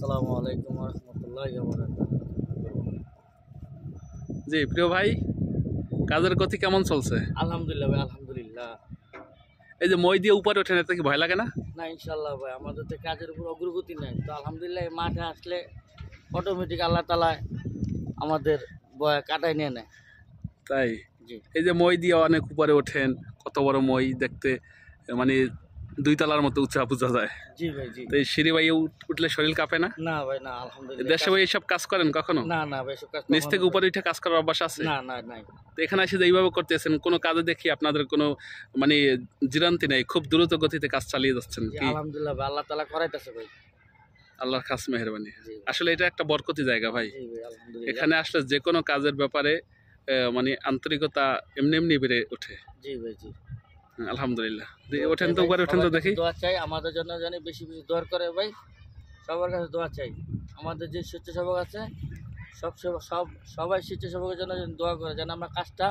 আসসালামু আলাইকুম ওয়া রাহমাতুল্লাহি ওয়া বারাকাতুহু। জি প্রিয় ভাই, কাজের গতি কেমন চলছে? আলহামদুলিল্লাহ ভাই, আলহামদুলিল্লাহ। এই যে মই দিয়ে উপরে ওঠেন, এতে কি ভয় লাগে না? না ইনশাআল্লাহ ভাই, আমাদের তো কাজের উপর অগ্রগতি নাই, তো আলহামদুলিল্লাহ এই মাঠে আসলে অটোমেটিক আল্লাহ তাআলা আমাদের ভয় কাটায় নিয়ে নেয়। তাই জি এই যে মই দিয়ে অনেক উপরে ওঠেন, কত বড় মই দেখতে, মানে 2 তলার মতো উঁচা বোঝা যায়। জি ভাই, জি। তো এই সিঁড়ি বাইয়ে উঠলে শরীর কাঁপে না? না ভাই না, আলহামদুলিল্লাহ। দেশে ভাই এইসব কাজ করেন কখনো? না না ভাই, সব কাজ নিচ থেকে উপরে উঠে কাজ করার অভ্যাস আছে? না না নাই। তো এখানে এসে যে এইভাবে করতেছেন, কোনো কাজে দেখি আপনাদের কোনো মানে জিরান্তি নেই, খুব দ্রুত গতিতে কাজ চালিয়ে যাচ্ছেন জি কি? আলহামদুলিল্লাহ ভাই, আল্লাহ তাআলা করাইতেছে ভাই। আল্লাহর খাস মেহেরবানি। জি আসলে এটা একটা বরকতি জায়গা ভাই। জি ভাই, আলহামদুলিল্লাহ। এখানে আসলে যে কোনো কাজের ব্যাপারে মানে আন্তরিকতা এমনি এমনি বেড়ে ওঠে। জি ভাই, জি। আলহামদুলিল্লাহ। ওঠেন তো উপরে, ওঠেন তো দেখি। দোয়া চাই আমাদের জন্য, জানি বেশি বেশি দোয়া করে ভাই, সবার কাছে দোয়া চাই। আমাদের যে স্বেচ্ছাসেবক আছে সবাই স্বেচ্ছাসেবকের জন্য যেন দোয়া করে, যেন আমরা কাজটা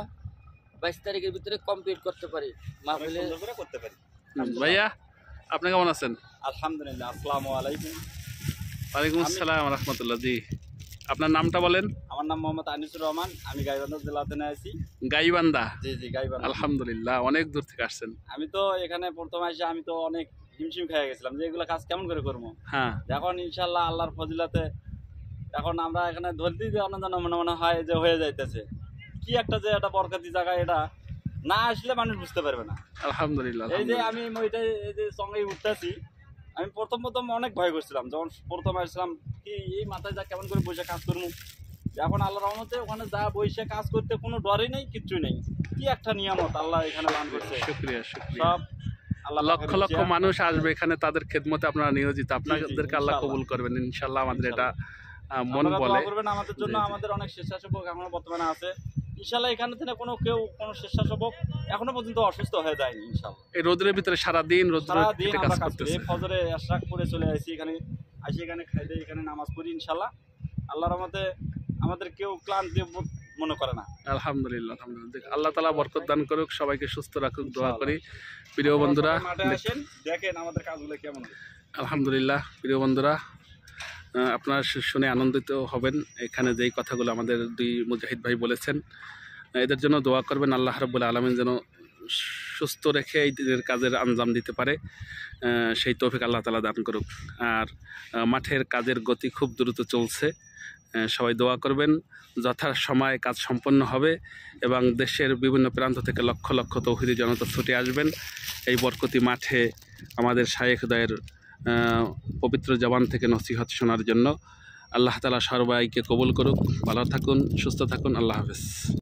22 তারিখের ভিতরে কমপ্লিট করতে পারি, মাহফিলে করতে পারি। ভাইয়া, আপনি কেমন আছেন? আলহামদুলিল্লাহ। আসসালামু আলাইকুম। ওয়ালাইকুম আসসালাম রহমতুল্লাহ। জি, আপনার নামটা বলেন। আমার নাম মোহাম্মদ আনিসুর রহমান, আমি গাইবান্ধা জেলাতে আছি। গাইবান্ধা? জি জি, গাইবান্ধা। আলহামদুলিল্লাহ, অনেক দূর থেকে আসছেন। আমি তো এখানে প্রথম এসে আমি তো অনেক হিমশিম খেয়ে গেছিলাম যে এগুলো কাজ কেমন করে করবো। হ্যাঁ, এখন ইনশাল্লাহ আল্লাহর ফজিলাতে এখন আমরা এখানে ধরতেই যে অন্যান্য মনে মনে হয় যে হয়ে যাইতেছে কি একটা, যে একটা বরকাতি জায়গা, এটা না আসলে মানুষ বুঝতে পারবে না। আলহামদুলিল্লাহ। এই যে আমি এই যে সঙ্গে উঠতেছি, আমি প্রথম অনেক ভয় করছিলাম যখন প্রথম আসছিলাম, কি এই মাথায় যা কেমন করে বসে কাজ করবো। এখন আল্লাহর রহমতে ওখানে যা বসে কাজ করতে কোনো ডরই নেই, কিচ্ছুই নেই। কি একটা নিয়ামত আল্লাহ এখানে দান করছে। শুকরিয়া, শুকরিয়া। সব আল্লাহ লক্ষ লক্ষ মানুষ আসবে এখানে, তাদের খেদমতে আপনারা নিয়োজিত, আপনাদেরকে আল্লাহ ইনশাআল্লাহ। কবুল করবেন ইনশাআল্লাহ। আমাদের এটা মন আপনারা বলে। দোয়া করবেন আমাদের জন্য। জি, জি। আমাদের অনেক স্বেচ্ছাসেবক এখনো বর্তমানে আছে ইনশাআল্লাহ। এখানে থেকে কোনো স্বেচ্ছাসেবক এখনো পর্যন্ত অসুস্থ হয়ে যায়নি ইনশাআল্লাহ। এই রোদের ভিতরে সারাদিন সারাদিন কাজ আমরা কাজ করি। করতেছে। এই ফজরে এশরাক করে চলে আসি এখানে, আসি এখানে খাই দেই, এখানে নামাজ পড়ি ইনশাআল্লাহ। আল্লাহর রহমতে আমাদের কেউ ক্লান্তি বোধ মনে করে না। আলহামদুলিল্লাহ, আলহামদুলিল্লাহ। আল্লাহ তাআলা বরকত দান করুক, সবাইকে সুস্থ রাখুক, দোয়া ইনশাআল্লাহ। করি। প্রিয় বন্ধুরা, মাঠে আসেন, দেখেন আমাদের কাজগুলো কেমন হয়। আলহামদুলিল্লাহ। প্রিয় বন্ধুরা, আপনারা শুনে আনন্দিত হবেন। এখানে যেই কথাগুলো আমাদের 2 মুজাহিদ ভাই বলেছেন, এদের জন্য দোয়া করবেন। আল্লাহ রাব্বুল আলামিন যেন সুস্থ রেখে এই দিনের কাজের আঞ্জাম দিতে পারে, সেই তৌফিক আল্লাহ তাআলা দান করুক। আর মাঠের কাজের গতি খুব দ্রুত চলছে, সবাই দোয়া করবেন। যথা সময়ে কাজ সম্পন্ন হবে এবং দেশের বিভিন্ন প্রান্ত থেকে লক্ষ লক্ষ তৌহিদি জনতা ছুটে আসবেন এই বরকতি মাঠে আমাদের শায়েখদের পবিত্র জবান থেকে নসিহত শোনার জন্য। আল্লাহ তাআলা সবাইকে কবুল করুক। ভালো থাকুন, সুস্থ থাকুন। আল্লাহ হাফেজ।